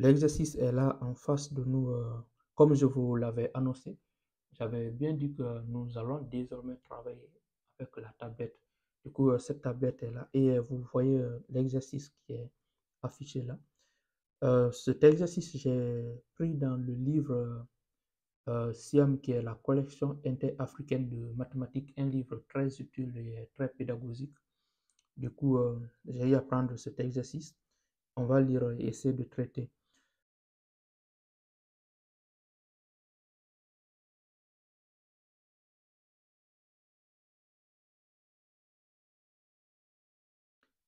L'exercice est là en face de nous, comme je vous l'avais annoncé. J'avais bien dit que nous allons désormais travailler avec la tablette. Du coup, cette tablette est là et vous voyez l'exercice qui est affiché là. Cet exercice, j'ai pris dans le livre SIAM, qui est la collection interafricaine de mathématiques, un livre très utile et très pédagogique. Du coup, j'ai eu à prendre cet exercice. On va lire et essayer de traiter.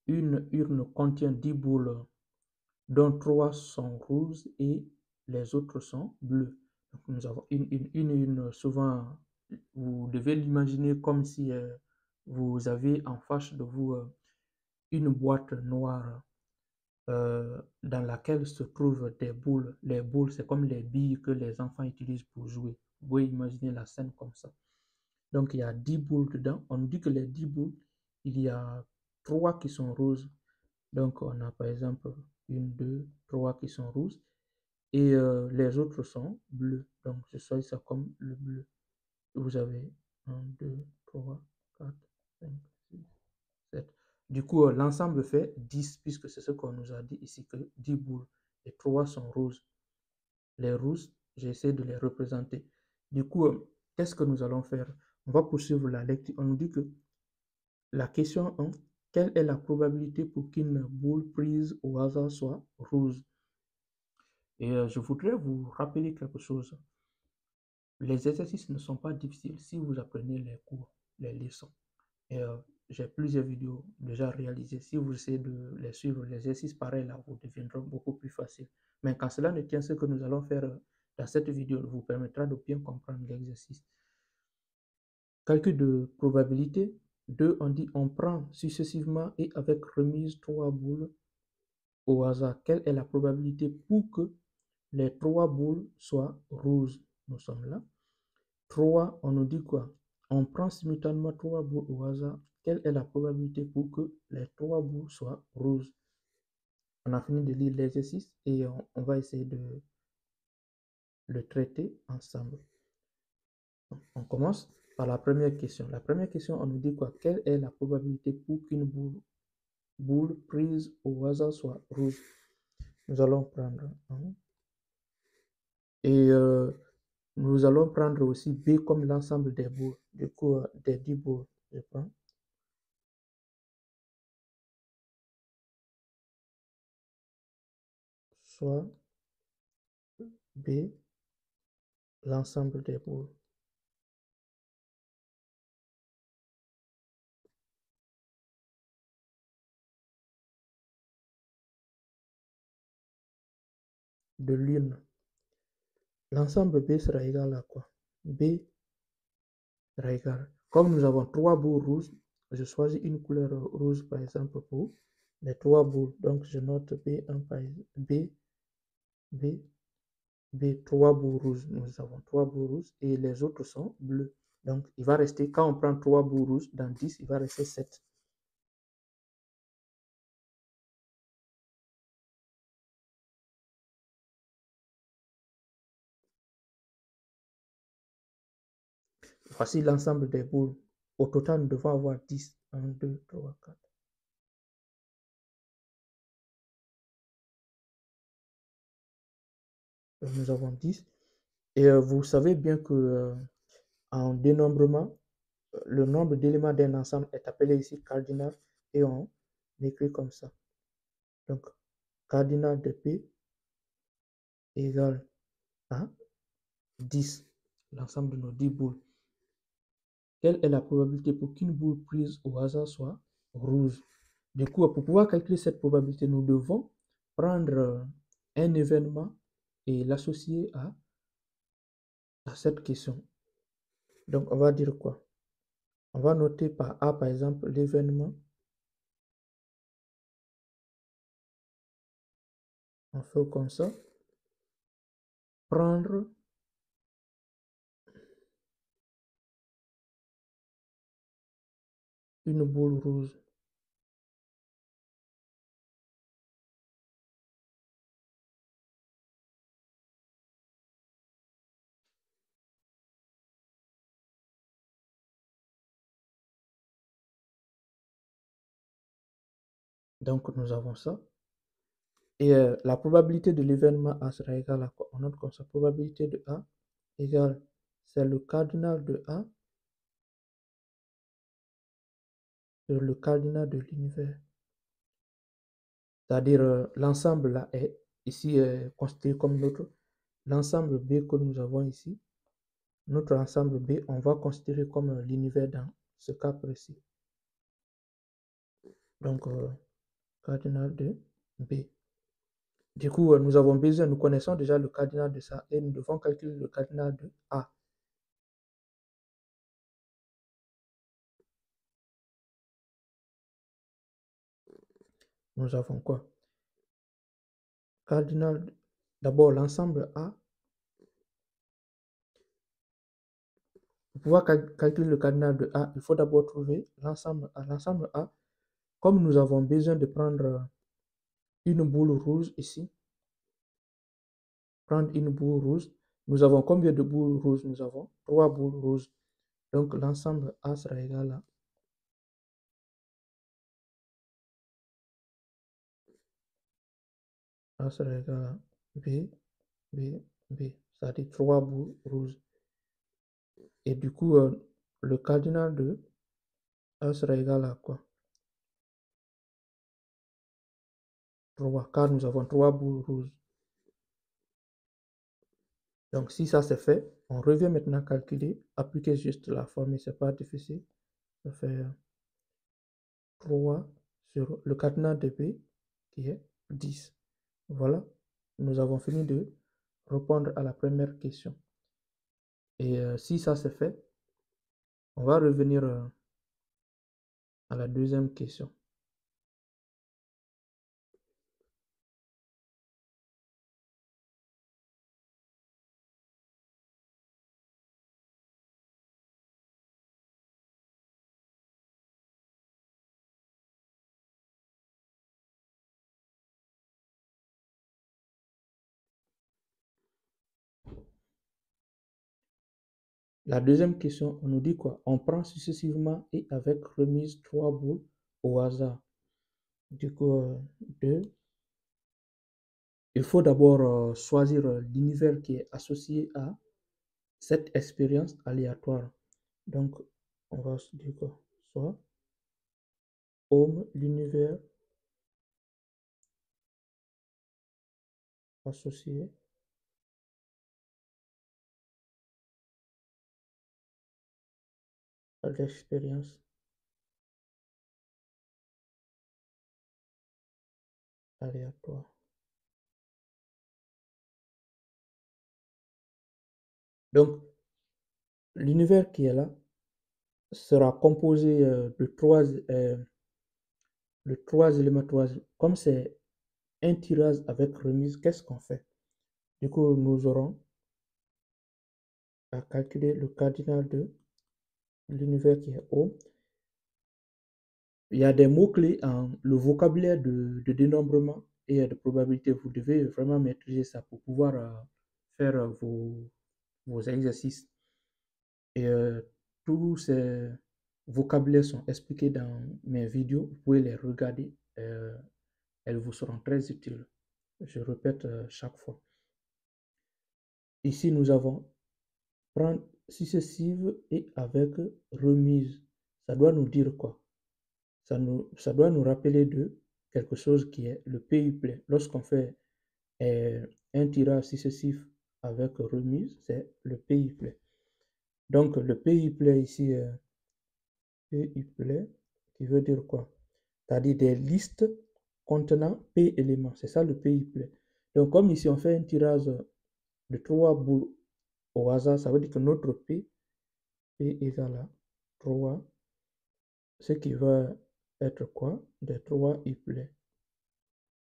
Une urne contient 10 boules, dont 3 sont roses et les autres sont bleues. Donc, nous avons une urne, souvent, vous devez l'imaginer comme si vous avez en face de vous une boîte noire dans laquelle se trouvent des boules. Les boules, c'est comme les billes que les enfants utilisent pour jouer. Vous pouvez imaginer la scène comme ça. Donc, il y a 10 boules dedans. On dit que les 10 boules, il y a 3 qui sont roses. Donc, on a par exemple une, deux, trois qui sont roses. Et les autres sont bleus. Donc, je choisis ça comme le bleu. Vous avez un, 2, 3, 4, 5, 6, 7. Du coup, l'ensemble fait 10 puisque c'est ce qu'on nous a dit ici que 10 boules. Et 3 sont roses. Les roses, j'essaie de les représenter. Du coup, qu'est-ce que nous allons faire? On va poursuivre la lecture. On nous dit que la question 1, quelle est la probabilité pour qu'une boule prise au hasard soit rose? Et je voudrais vous rappeler quelque chose. Les exercices ne sont pas difficiles si vous apprenez les cours, les leçons. Et j'ai plusieurs vidéos déjà réalisées. Si vous essayez de les suivre, les exercices pareils là vous deviendront beaucoup plus faciles. Mais quand cela ne tient, ce que nous allons faire dans cette vidéo vous permettra de bien comprendre l'exercice. Calcul de probabilité. 2, on dit on prend successivement et avec remise 3 boules au hasard. Quelle est la probabilité pour que les 3 boules soient roses? Nous sommes là. 3, on nous dit quoi? On prend simultanément 3 boules au hasard. Quelle est la probabilité pour que les 3 boules soient roses? On a fini de lire l'exercice et on va essayer de le traiter ensemble. On commence par la première question. La première question, on nous dit quoi? Quelle est la probabilité pour qu'une boule prise au hasard soit rouge? Nous allons prendre 1. Et nous allons prendre aussi B comme l'ensemble des boules. Du coup, des 10 boules, je prends. Soit B, l'ensemble des boules. De l'une. L'ensemble B sera égal à quoi? B sera égal. Comme nous avons 3 boules rouges, je choisis une couleur rouge par exemple pour les 3 boules. Donc je note B1 par exemple. B, 3 boules rouges. Nous avons 3 boules rouges et les autres sont bleus. Donc il va rester, quand on prend 3 boules rouges, dans 10, il va rester 7. Voici l'ensemble des boules. Au total, nous devons avoir 10. 1, 2, 3, 4. Donc, nous avons 10. Et vous savez bien que en dénombrement, le nombre d'éléments d'un ensemble est appelé ici cardinal et on écrit comme ça. Donc, cardinal de P égale à 10, l'ensemble de nos 10 boules. Quelle est la probabilité pour qu'une boule prise au hasard soit rouge? Du coup, pour pouvoir calculer cette probabilité, nous devons prendre un événement et l'associer à cette question. Donc, on va dire quoi? On va noter par A, par exemple, l'événement. On fait comme ça. Prendre une boule rouge. Donc, nous avons ça. Et la probabilité de l'événement A sera égale à quoi? On note comme ça. Probabilité de A égale, c'est le cardinal de A sur le cardinal de l'univers. C'est-à-dire l'ensemble là est ici considéré comme l'ensemble B que nous avons ici. Notre ensemble B, on va considérer comme l'univers dans ce cas précis. Donc, cardinal de B. Du coup, nous connaissons déjà le cardinal de ça et nous devons calculer le cardinal de A. Nous avons quoi? Cardinal, d'abord l'ensemble A. Pour pouvoir calculer le cardinal de A, il faut d'abord trouver l'ensemble A. L'ensemble A, comme nous avons besoin de prendre une boule rouge ici, prendre une boule rouge, nous avons combien de boules rouges? Nous avons 3 boules rouges. Donc l'ensemble A sera égal à A sera égal à B, B, B. C'est-à-dire 3 boules rouges. Et du coup, le cardinal de A sera égal à quoi? 3, car nous avons 3 boules rouges. Donc si ça c'est fait, on revient maintenant calculer, appliquer juste la formule, c'est pas difficile. Ça fait 3 sur le cardinal de B qui est 10. Voilà, nous avons fini de répondre à la première question. Et si ça c'est fait, on va revenir à la deuxième question. La deuxième question, on nous dit quoi? On prend successivement et avec remise 3 boules au hasard. Du coup, 2. Il faut d'abord choisir l'univers qui est associé à cette expérience aléatoire. Donc, on va se dire quoi? Soit homme, l'univers associé à l'expérience aléatoire. Donc, l'univers qui est là sera composé de trois éléments. Comme c'est un tirage avec remise, qu'est-ce qu'on fait? Du coup, nous aurons à calculer le cardinal de l'univers qui est O. Il y a des mots-clés en le vocabulaire de dénombrement et de probabilité. Vous devez vraiment maîtriser ça pour pouvoir faire vos exercices. Et tous ces vocabulaires sont expliqués dans mes vidéos. Vous pouvez les regarder. Elles vous seront très utiles. Je répète chaque fois. Ici, nous avons prendre successive et avec remise. Ça doit nous dire quoi? Ça doit nous rappeler de quelque chose qui est le pays plein. Lorsqu'on fait un tirage successif avec remise, c'est le pays plein. Donc le pays plein ici, pays plein, qui veut dire quoi? C'est-à-dire des listes contenant P éléments. C'est ça le pays plein. Donc comme ici on fait un tirage de 3 boules au hasard, ça veut dire que notre P égale à 3, ce qui va être quoi? Des 3 iplets.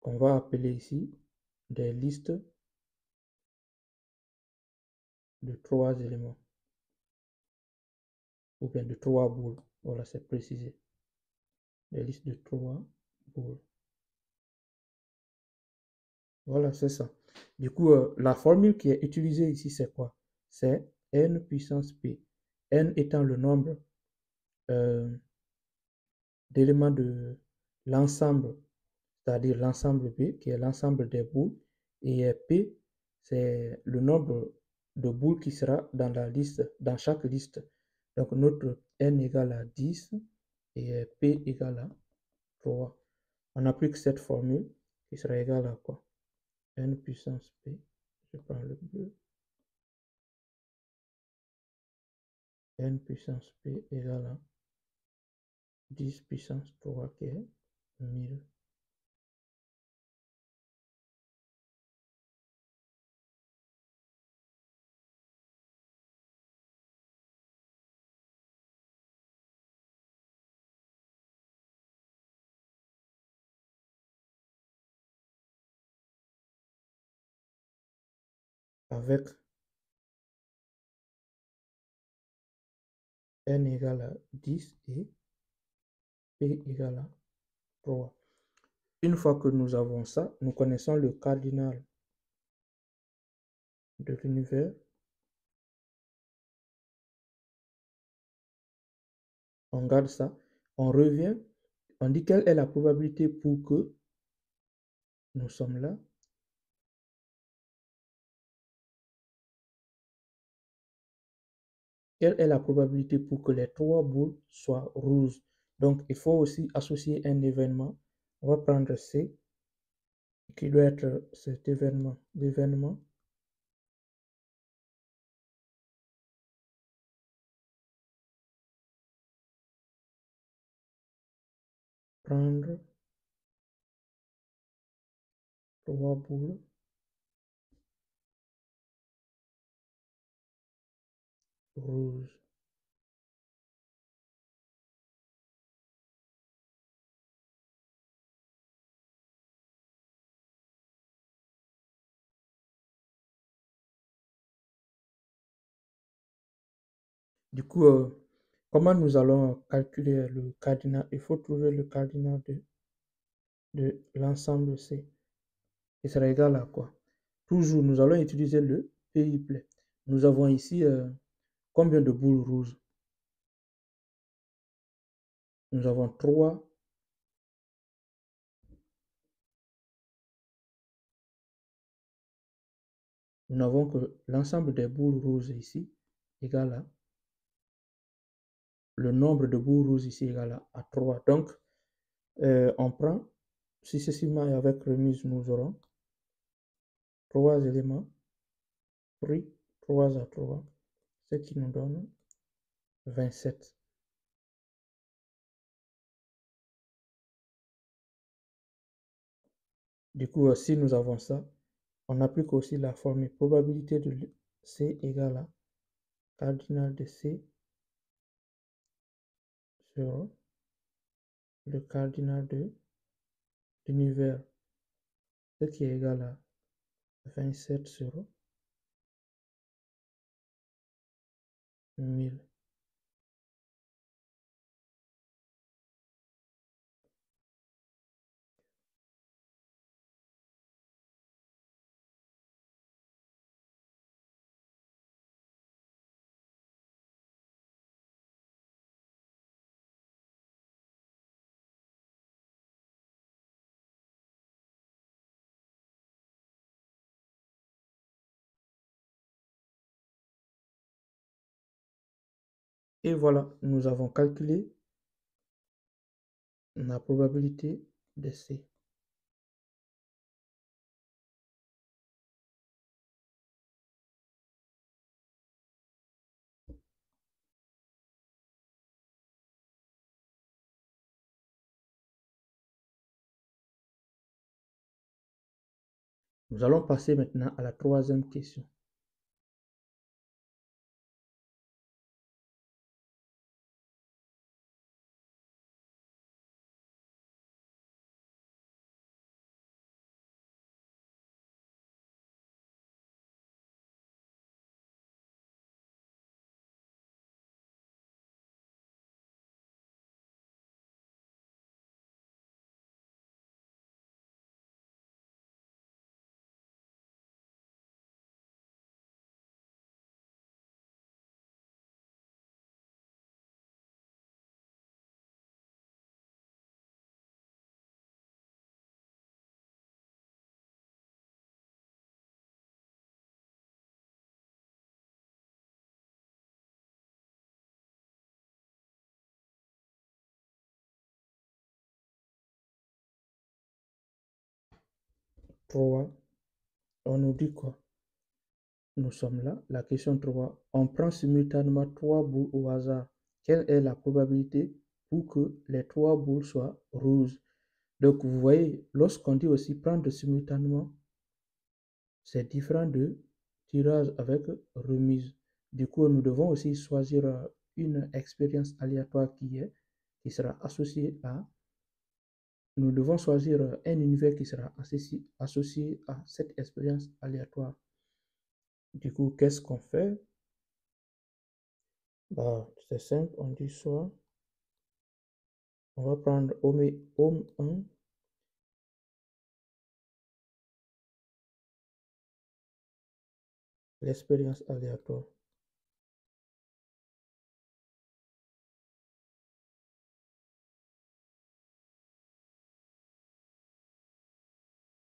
On va appeler ici des listes de 3 éléments. Ou bien de 3 boules. Voilà, c'est précisé. Des listes de 3 boules. Voilà, c'est ça. Du coup, la formule qui est utilisée ici, c'est quoi? C'est n puissance p. N étant le nombre d'éléments de l'ensemble c'est-à-dire l'ensemble B, qui est l'ensemble des boules, et P, c'est le nombre de boules qui sera dans la liste, dans chaque liste. Donc notre N égale à 10 et P égale à 3. On applique cette formule qui sera égale à quoi? N puissance P, je prends le bleu, N puissance P égale à 10 puissance 3 qui est 1000. Avec N égale à 10 et P égale à 3. Une fois que nous avons ça, nous connaissons le cardinal de l'univers. On garde ça. On revient. On dit quelle est la probabilité pour que nous sommes là. Quelle est la probabilité pour que les trois boules soient rouges? Donc, il faut aussi associer un événement. On va prendre C, qui doit être cet événement. L'événement prendre trois boules rouges. Du coup, comment nous allons calculer le cardinal? Il faut trouver le cardinal de l'ensemble C. Il sera égal à quoi? Toujours, nous allons utiliser le PIPLE. Nous avons ici combien de boules rouges? Nous avons 3. Nous n'avons que l'ensemble des boules rouges ici égal à le nombre de boules rouges ici égal à 3. Donc, on prend successivement et avec remise, nous aurons 3 éléments pris 3 à 3, ce qui nous donne 27. Du coup, si nous avons ça, on applique aussi la formule probabilité de C égale à cardinal de C sur le cardinal de l'univers, ce qui est égal à 27 sur 1000. Et voilà, nous avons calculé la probabilité de C. Nous allons passer maintenant à la troisième question. 3, on nous dit quoi? Nous sommes là, la question 3. On prend simultanément 3 boules au hasard. Quelle est la probabilité pour que les 3 boules soient rouges? Donc, vous voyez, lorsqu'on dit aussi prendre simultanément, c'est différent de tirage avec remise. Du coup, nous devons aussi choisir une expérience aléatoire qui sera associée à. Nous devons choisir un univers qui sera associé à cette expérience aléatoire. Du coup, qu'est-ce qu'on fait? Bah, c'est simple, on dit soit on va prendre home 1, l'expérience aléatoire.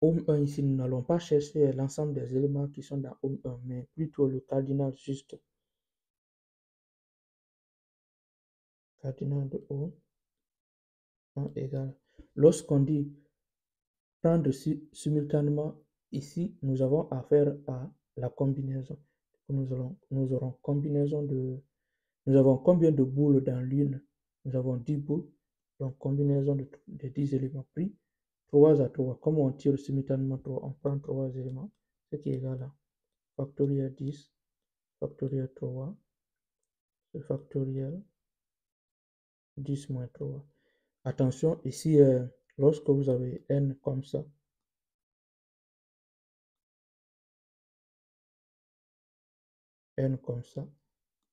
Home 1, ici, nous n'allons pas chercher l'ensemble des éléments qui sont dans home 1, mais plutôt le cardinal juste. Cardinal de home 1 égale. Lorsqu'on dit prendre simultanément, ici, nous avons affaire à la combinaison. Nous aurons combinaison de. Nous avons combien de boules dans l'une? Nous avons 10 boules. Donc, combinaison de 10 éléments pris 3 à 3. Comme on tire simultanément 3, on prend 3 éléments, ce qui est égal à factoriel 10, factoriel 3, factoriel 10 moins 3. Attention, ici, lorsque vous avez n comme ça, n comme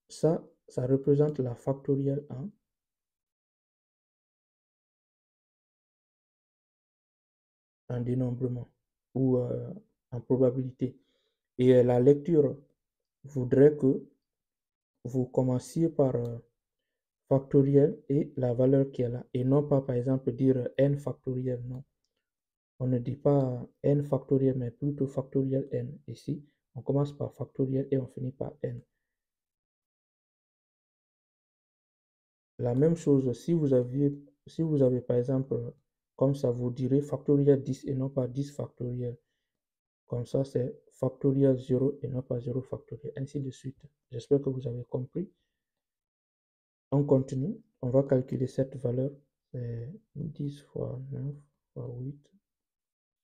ça représente la factorielle en dénombrement ou en probabilité. Et la lecture voudrait que vous commenciez par factoriel et la valeur qui est là, et non pas par exemple dire n factoriel, non. On ne dit pas n factoriel, mais plutôt factoriel n. Ici, on commence par factoriel et on finit par n. La même chose, si vous avez par exemple, comme ça, vous direz factoriel 10 et non pas 10 factoriel. Comme ça, c'est factoriel 0 et non pas 0 factoriel, ainsi de suite. J'espère que vous avez compris. On continue. On va calculer cette valeur. C'est 10 fois 9 fois 8,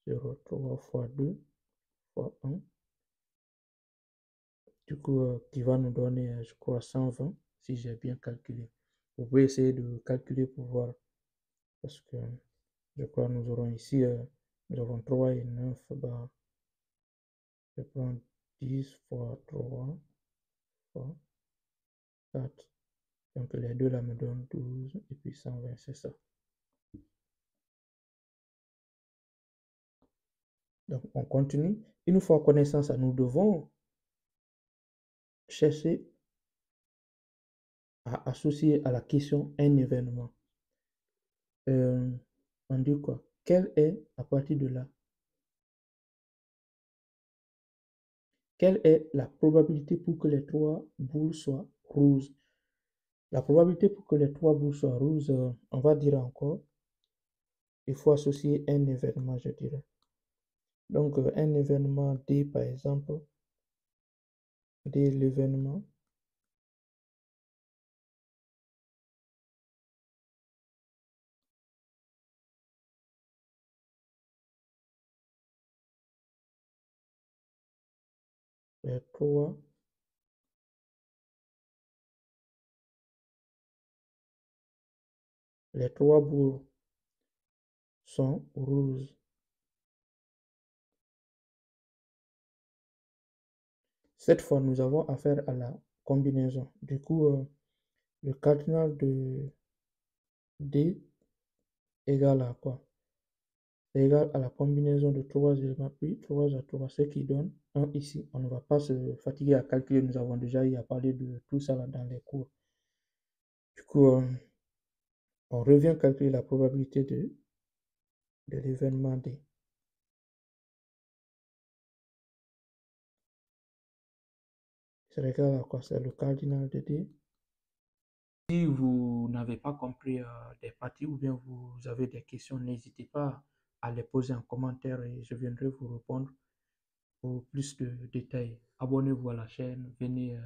0,3 fois 2 fois 1. Du coup, qui va nous donner, je crois, 120, si j'ai bien calculé. Vous pouvez essayer de calculer pour voir. Parce que je crois que nous aurons ici, nous avons 3 et 9. Bah, je prends 10 fois 3 fois 4. Donc les deux là me donnent 12 et puis 120, c'est ça. Donc on continue. Une fois connaissant ça, nous devons chercher à associer à la question un événement. On dit quoi? Quelle est, à partir de là, quelle est la probabilité pour que les 3 boules soient rouges? La probabilité pour que les 3 boules soient rouges, on va dire encore, il faut associer un événement, je dirais. Donc, un événement D, par exemple, D, l'événement. Les 3 boules sont rouges. Cette fois, nous avons affaire à la combinaison. Du coup, le cardinal de D égale à quoi? C'est égal à la combinaison de 3 éléments, puis 3 à 3, ce qui donne 1 ici. On ne va pas se fatiguer à calculer, nous avons déjà eu à parler de tout ça là dans les cours. Du coup, on revient calculer la probabilité de l'événement D. C'est égal à quoi? C'est le cardinal de D. Si vous n'avez pas compris des parties ou bien vous avez des questions, n'hésitez pas à les poser en commentaire et je viendrai vous répondre pour plus de détails. Abonnez-vous à la chaîne, venez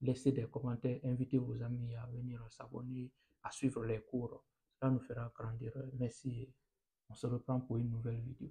laisser des commentaires, invitez vos amis à venir s'abonner, à suivre les cours. Cela nous fera grandir. Merci. On se reprend pour une nouvelle vidéo.